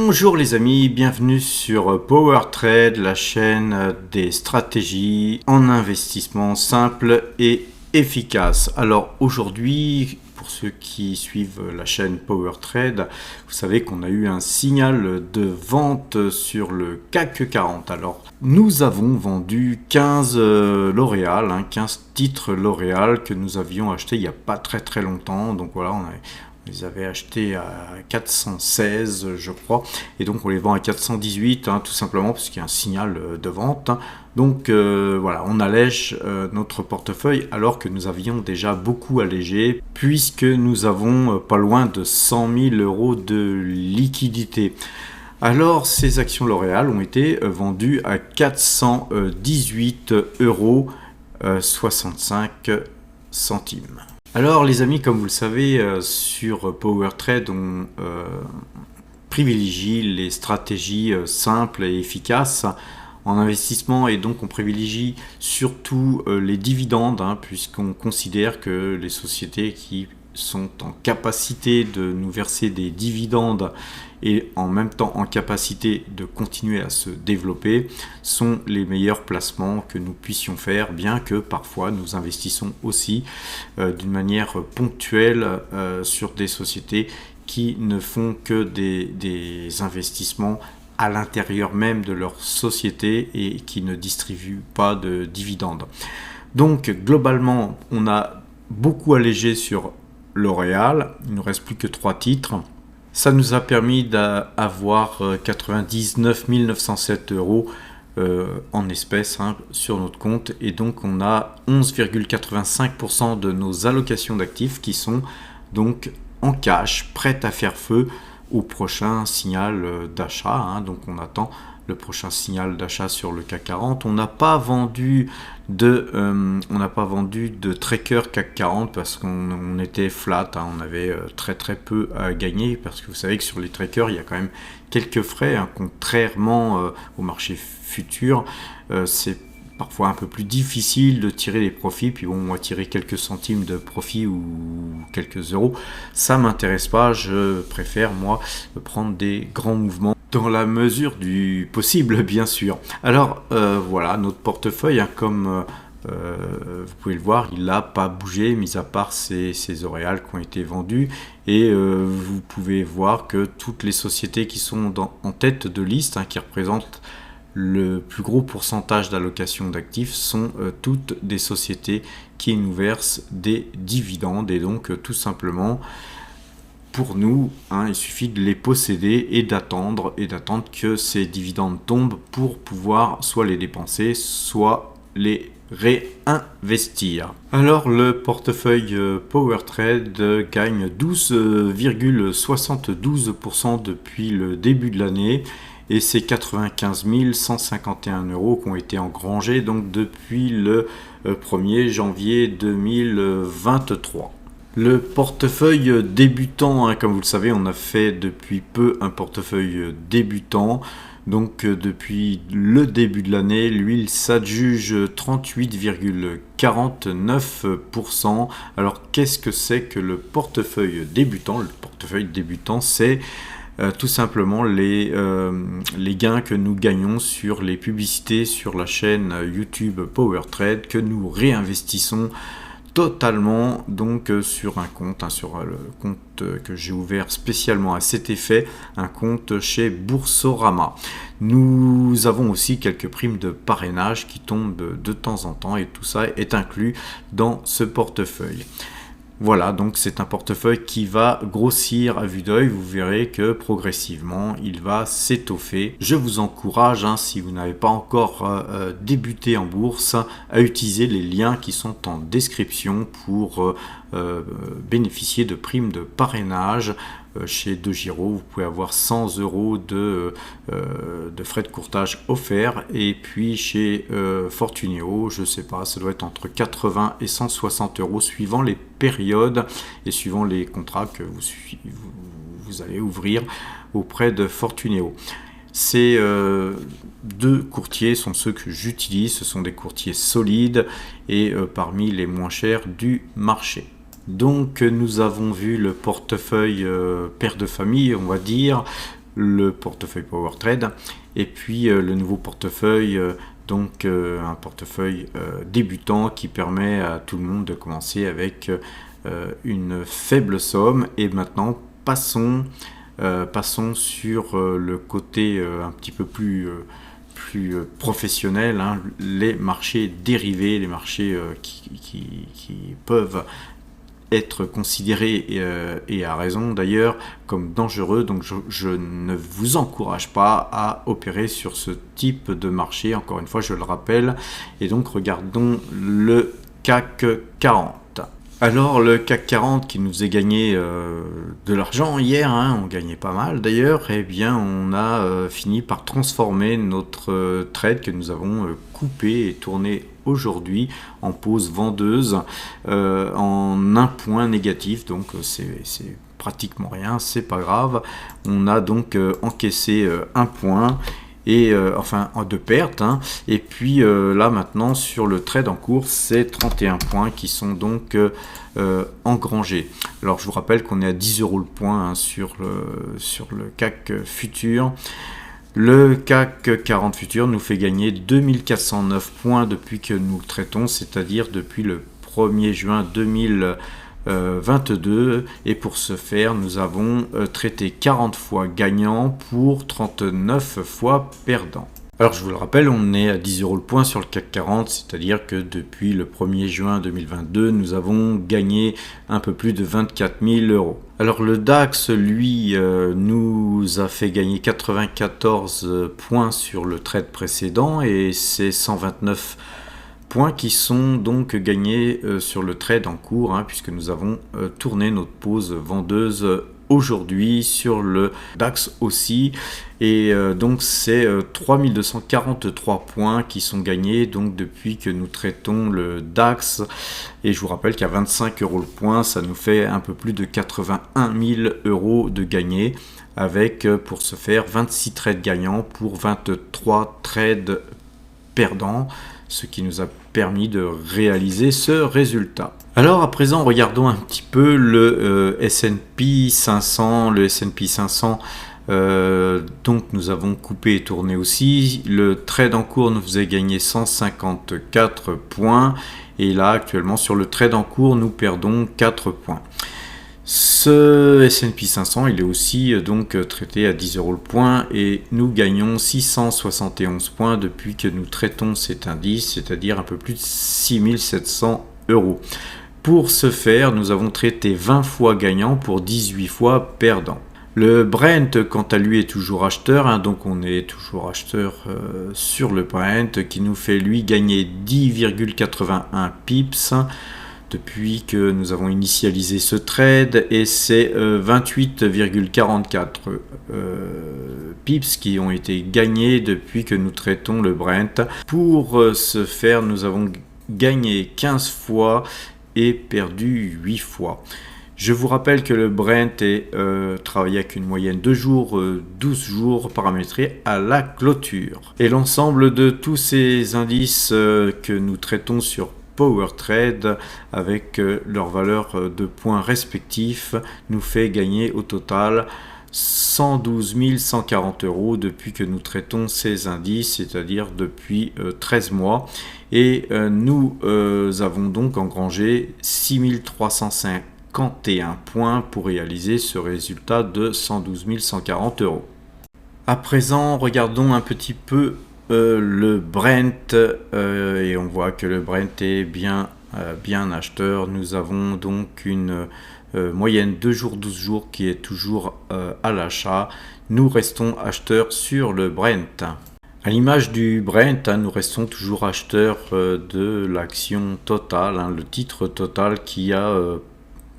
Bonjour les amis, bienvenue sur Power Trade, la chaîne des stratégies en investissement simple et efficace. Alors aujourd'hui, pour ceux qui suivent la chaîne Power Trade, vous savez qu'on a eu un signal de vente sur le CAC 40. Alors nous avons vendu 15 L'Oréal, 15 titres L'Oréal que nous avions achetés il n'y a pas très longtemps. Donc voilà, on les avait achetés à 416 je crois, et donc on les vend à 418 tout simplement parce qu'il y a un signal de vente. Donc voilà, on allège notre portefeuille alors que nous avions déjà beaucoup allégé puisque nous avons pas loin de 100 000 euros de liquidité. Alors ces actions L'Oréal ont été vendues à 418 euros 65 centimes. Alors les amis, comme vous le savez, sur Power Trade, on privilégie les stratégies simples et efficaces en investissement, et donc on privilégie surtout les dividendes, puisqu'on considère que les sociétés qui sont en capacité de nous verser des dividendes et en même temps en capacité de continuer à se développer sont les meilleurs placements que nous puissions faire, bien que parfois nous investissons aussi d'une manière ponctuelle sur des sociétés qui ne font que des investissements à l'intérieur même de leur société et qui ne distribuent pas de dividendes. Donc globalement, on a beaucoup allégé sur L'Oréal, il ne nous reste plus que 3 titres. Ça nous a permis d'avoir 99 907 euros en espèces sur notre compte, et donc on a 11,85% de nos allocations d'actifs qui sont donc en cash, prêtes à faire feu au prochain signal d'achat. Donc on attend le prochain signal d'achat sur le CAC 40. On n'a pas vendu de tracker CAC 40 parce qu'on était flat, on avait très peu à gagner, parce que vous savez que sur les trackers il y a quand même quelques frais, contrairement au marché futur. C'est parfois un peu plus difficile de tirer les profits, puis bon, moi tirer quelques centimes de profit ou quelques euros, ça m'intéresse pas. Je préfère moi prendre des grands mouvements dans la mesure du possible, bien sûr. Alors voilà, notre portefeuille, comme vous pouvez le voir, il n'a pas bougé, mis à part ces L'Oréal qui ont été vendus. Et vous pouvez voir que toutes les sociétés qui sont en tête de liste, qui représentent le plus gros pourcentage d'allocation d'actifs, sont toutes des sociétés qui nous versent des dividendes. Et donc tout simplement, pour nous, il suffit de les posséder et d'attendre que ces dividendes tombent pour pouvoir soit les dépenser, soit les réinvestir. Alors le portefeuille Power Trade gagne 12,72% depuis le début de l'année, et c'est 95 151 euros qui ont été engrangés donc depuis le 1er janvier 2023. Le portefeuille débutant, comme vous le savez, on a fait depuis peu un portefeuille débutant. Donc depuis le début de l'année, lui, il s'adjuge 38,49%. Alors qu'est-ce que c'est que le portefeuille débutant? Le portefeuille débutant, c'est tout simplement les gains que nous gagnons sur les publicités sur la chaîne YouTube Power Trade, que nous réinvestissons totalement donc sur un compte, sur le compte que j'ai ouvert spécialement à cet effet, un compte chez Boursorama. Nous avons aussi quelques primes de parrainage qui tombent de temps en temps, et tout ça est inclus dans ce portefeuille. Voilà, donc c'est un portefeuille qui va grossir à vue d'œil. Vous verrez que progressivement il va s'étoffer. Je vous encourage, si vous n'avez pas encore débuté en bourse, à utiliser les liens qui sont en description pour bénéficier de primes de parrainage. Chez DeGiro, vous pouvez avoir 100 euros de frais de courtage offerts, et puis chez Fortuneo, je sais pas, ça doit être entre 80 et 160 euros suivant les périodes et suivant les contrats que vous allez ouvrir auprès de Fortuneo. Ces deux courtiers sont ceux que j'utilise, ce sont des courtiers solides et parmi les moins chers du marché. Donc nous avons vu le portefeuille père de famille, on va dire, le portefeuille PowerTrade, et puis le nouveau portefeuille, un portefeuille débutant qui permet à tout le monde de commencer avec une faible somme. Et maintenant, passons sur le côté un petit peu plus professionnel, hein, les marchés dérivés, les marchés qui peuvent être considérés, et à raison d'ailleurs, comme dangereux. Donc je ne vous encourage pas à opérer sur ce type de marché, encore une fois je le rappelle. Et donc regardons le CAC 40. Alors le CAC 40 qui nous a gagné de l'argent hier, hein, on gagnait pas mal d'ailleurs, et bien on a fini par transformer notre trade que nous avons coupé et tourné aujourd'hui en pause vendeuse en un point négatif. Donc c'est pratiquement rien, c'est pas grave. On a donc encaissé un point, et enfin de perte, hein. Et puis là maintenant sur le trade en cours, c'est 31 points qui sont donc engrangés. Alors je vous rappelle qu'on est à 10 € le point, hein, sur le CAC futur. Le CAC 40 futur nous fait gagner 2409 points depuis que nous le traitons, c'est-à-dire depuis le 1er juin 2022, et pour ce faire nous avons traité 40 fois gagnant pour 39 fois perdant. Alors je vous le rappelle, on est à 10 € le point sur le CAC 40, c'est-à-dire que depuis le 1er juin 2022, nous avons gagné un peu plus de 24 000 €. Alors le DAX, lui, nous a fait gagner 94 points sur le trade précédent, et c'est 129 points qui sont donc gagnés sur le trade en cours, hein, puisque nous avons tourné notre pause vendeuse aujourd'hui sur le DAX aussi. Et donc c'est 3243 points qui sont gagnés donc depuis que nous traitons le DAX. Et je vous rappelle qu'à 25 € le point, ça nous fait un peu plus de 81 000 € de gagnés, avec pour ce faire 26 trades gagnants pour 23 trades perdants, ce qui nous a permis de réaliser ce résultat. Alors à présent, regardons un petit peu le S&P 500. Le S&P 500, donc nous avons coupé et tourné aussi. Le trade en cours nous faisait gagner 154 points, et là actuellement sur le trade en cours nous perdons 4 points. Ce S&P 500, il est aussi donc traité à 10 € le point, et nous gagnons 671 points depuis que nous traitons cet indice, c'est-à-dire un peu plus de 6700 €. Pour ce faire, nous avons traité 20 fois gagnant pour 18 fois perdant. Le Brent, quant à lui, est toujours acheteur, hein, donc on est toujours acheteur sur le Brent, qui nous fait lui gagner 10,81 pips depuis que nous avons initialisé ce trade, et c'est 28,44 pips qui ont été gagnés depuis que nous traitons le Brent. Pour ce faire, nous avons gagné 15 fois et perdu 8 fois. Je vous rappelle que le Brent est travaillé avec une moyenne de jours, 12 jours paramétrés à la clôture. Et l'ensemble de tous ces indices que nous traitons sur PowerTrade, avec leur valeur de points respectifs, nous fait gagner au total 112 140 € depuis que nous traitons ces indices, c'est-à-dire depuis 13 mois. Et nous avons donc engrangé 6 351 points pour réaliser ce résultat de 112 140 €. À présent, regardons un petit peu le Brent, et on voit que le Brent est bien acheteur. Nous avons donc une moyenne 2 jours 12 jours qui est toujours à l'achat. Nous restons acheteurs sur le Brent. À l'image du Brent, hein, nous restons toujours acheteurs de l'action Total, hein, le titre Total qui a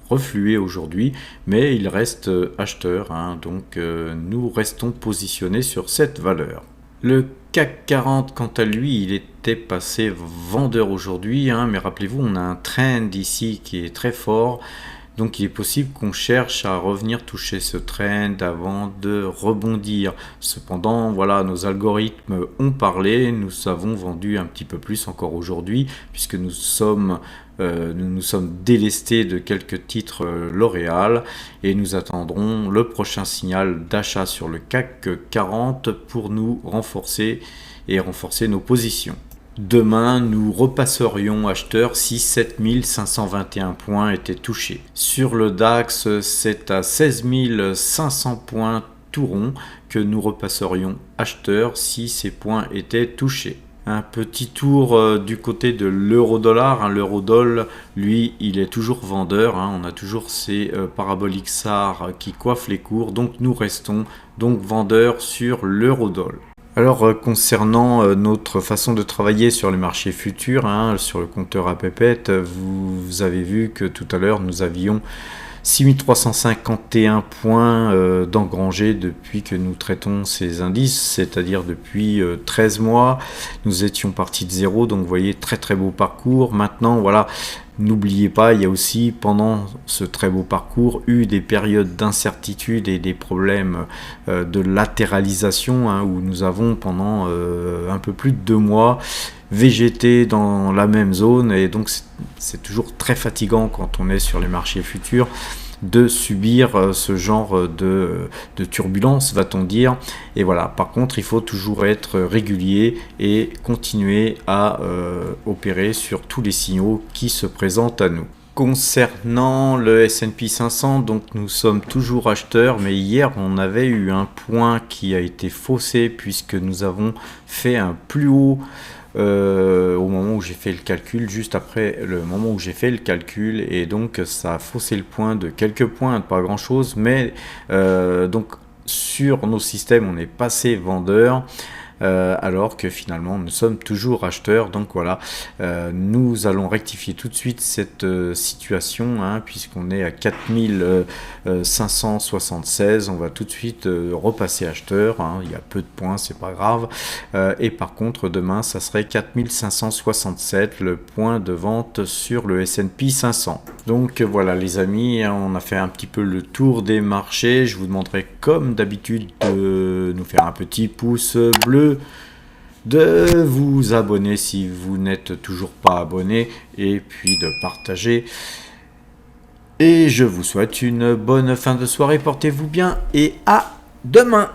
reflué aujourd'hui, mais il reste acheteur, hein, donc nous restons positionnés sur cette valeur. Le CAC 40, quant à lui, il était passé vendeur aujourd'hui, hein, mais rappelez-vous, on a un trend ici qui est très fort. Donc il est possible qu'on cherche à revenir toucher ce trend avant de rebondir. Cependant, voilà, nos algorithmes ont parlé, nous avons vendu un petit peu plus encore aujourd'hui, puisque nous nous sommes délestés de quelques titres L'Oréal et nous attendrons le prochain signal d'achat sur le CAC 40 pour nous renforcer nos positions. Demain, nous repasserions acheteurs si 7521 points étaient touchés. Sur le DAX, c'est à 16 500 points tout rond que nous repasserions acheteurs si ces points étaient touchés. Un petit tour du côté de l'euro-dollar. L'euro-dollar, lui, il est toujours vendeur. On a toujours ces paraboliques SAR qui coiffent les cours. Donc nous restons donc vendeurs sur l'euro-dollar. Alors concernant notre façon de travailler sur les marchés futurs, sur le compteur à pépette, vous avez vu que tout à l'heure nous avions 6351 points d'engrangés depuis que nous traitons ces indices, c'est-à-dire depuis 13 mois. Nous étions partis de zéro, donc vous voyez, très très beau parcours. Maintenant, voilà, n'oubliez pas, il y a aussi pendant ce très beau parcours eu des périodes d'incertitude et des problèmes de latéralisation où nous avons pendant un peu plus de 2 mois végété dans la même zone, et donc c'est toujours très fatigant quand on est sur les marchés futurs de subir ce genre de turbulence, va-t-on dire. Et voilà, par contre il faut toujours être régulier et continuer à opérer sur tous les signaux qui se présentent à nous. Concernant le S&P 500, donc nous sommes toujours acheteurs, mais hier on avait eu un point qui a été faussé puisque nous avons fait un plus haut au moment où j'ai fait le calcul, juste après le moment où j'ai fait le calcul, et donc ça a faussé le point de quelques points, pas grand chose, mais donc sur nos systèmes on est passé vendeur. Alors que finalement nous sommes toujours acheteurs. Donc voilà, nous allons rectifier tout de suite cette situation, puisqu'on est à 4576, on va tout de suite repasser acheteur, il y a peu de points, c'est pas grave, et par contre demain ça serait 4567 le point de vente sur le S&P 500. Donc voilà les amis, on a fait un petit peu le tour des marchés. Je vous demanderai comme d'habitude de nous faire un petit pouce bleu, de vous abonner si vous n'êtes toujours pas abonné, et puis de partager. Et je vous souhaite une bonne fin de soirée, portez-vous bien et à demain.